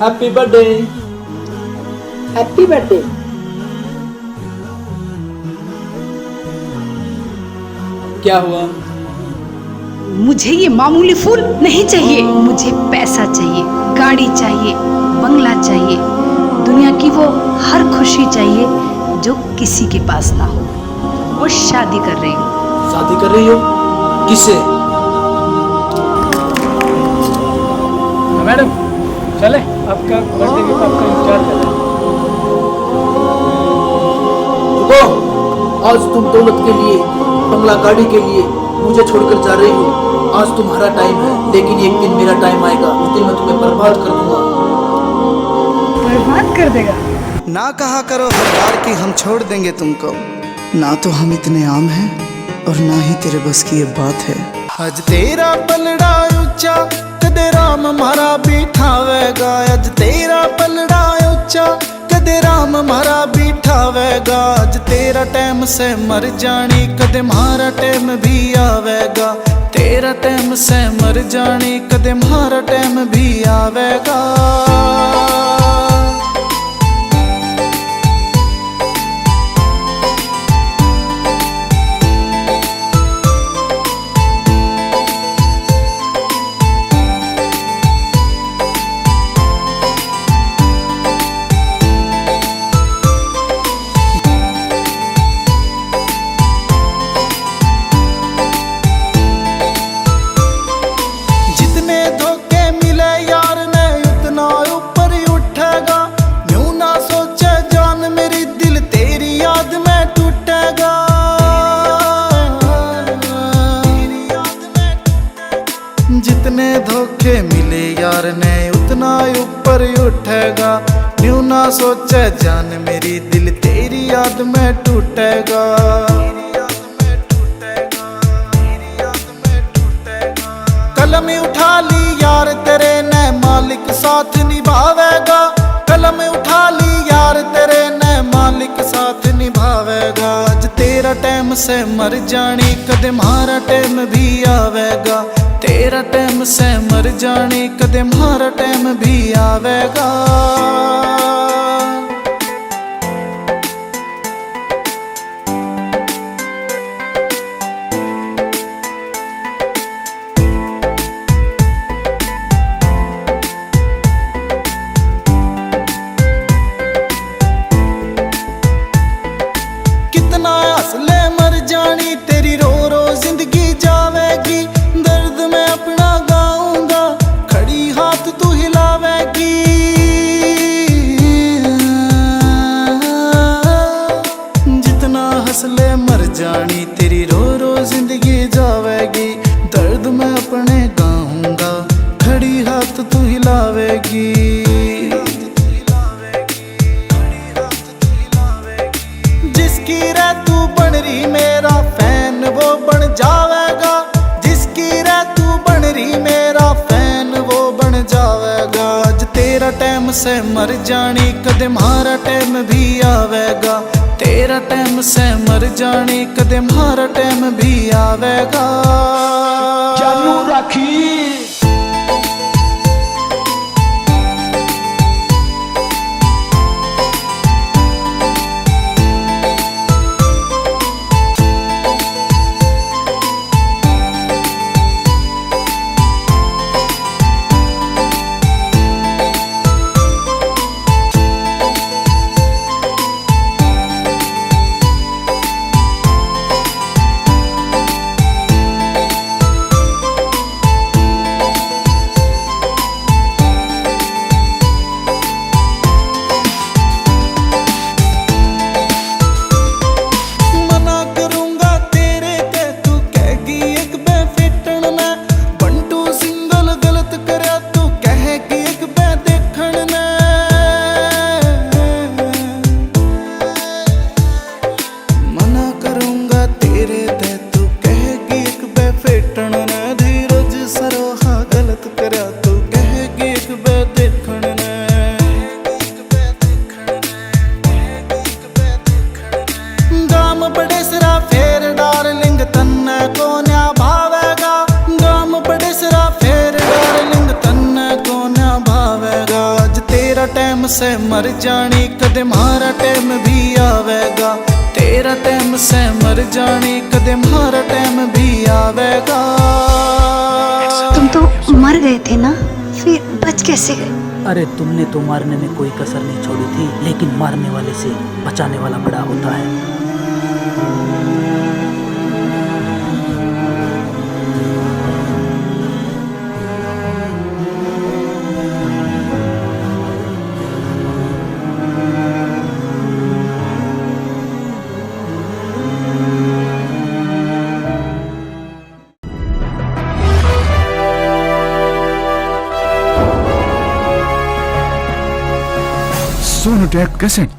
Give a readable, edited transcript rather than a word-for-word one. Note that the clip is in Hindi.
Happy birthday. Happy birthday. क्या हुआ? मुझे ये मामूली फूल नहीं चाहिए, मुझे पैसा चाहिए, गाड़ी चाहिए, बंगला चाहिए, दुनिया की वो हर खुशी चाहिए जो किसी के पास ना हो। वो शादी कर रही हूँ। शादी कर रही हो? किससे? मैडम चले, आपका बर्थडे गिफ्ट आपका इंतजार कर रहा है। रुको, आज तुम दौलत के लिए, बंगला गाड़ी के लिए मुझे छोड़कर जा रही हो। आज तुम्हारा टाइम है, लेकिन एक दिन मेरा टाइम आएगा, उस दिन मैं तुम्हें बर्बाद कर दूंगा। बर्बाद कर देगा? ना कहा करो हर बार कि हम छोड़ देंगे तुमको, ना तो हम इतने आम हैं और ना ही तेरे बस की ये बात है। आज तेरा पलड़ा ऊंचा कदे राम मारा बिठावेगा, आज तेरा पलड़ा ऊंचा कदे राम मारा बिठावेगा। आज तेरा टाइम से मर जानी कदे मारा टाइम भी आवेगा, तेरा टाइम से मर जानी कदे मारा टाइम भी आवेगा। जितने धोखे मिले यार ने उतना ऊपर उठेगा, न्यू ना सोचे जान मेरी दिल तेरी याद में टूटेगा। कलम उठा ली यार तेरे ने मालिक साथ निभावेगा, कलम उठा ली यार तेरे ने मालिक साथ निभावेगा। आज तेरा टाइम से मर जानी कदे मारा टाइम भी आवेगा, तेरा टाइम से मर जानी कदे मारा टाइम भी आवेगा। कितना हंसले मर जानी तेरी रो रो जिंदगी जावेगी, दर्द में अपना गाऊंगा खड़ी हाथ तू हिलावेगी। जितना हंसले मर जानी तेरी रो रो जिंदगी जावेगी, दर्द में अपने गाऊंगा खड़ी हाथ तू हिलावेगी। जिसकी रे तू बन रही मेरा फैन वो बन जावेगा, जिसकी रे तू बन रही मेरा फैन वो बन जावेगा। आज तेरा टाइम से मर जानी कदे मारा टाइम भी आवेगा, तेरा टाइम से मर जानी कदे मारा टाइम भी आवेगा। चालू राखी। से मर जानी कदे मारा टाइम भी आवेगा तेरा टाइम से मर जानी कदे मारा टाइम भी आवेगा तुम तो मर गए थे ना, फिर बच कैसे गए? अरे तुमने तो मारने में कोई कसर नहीं छोड़ी थी, लेकिन मारने वाले से बचाने वाला बड़ा होता है। Sonu tap cassette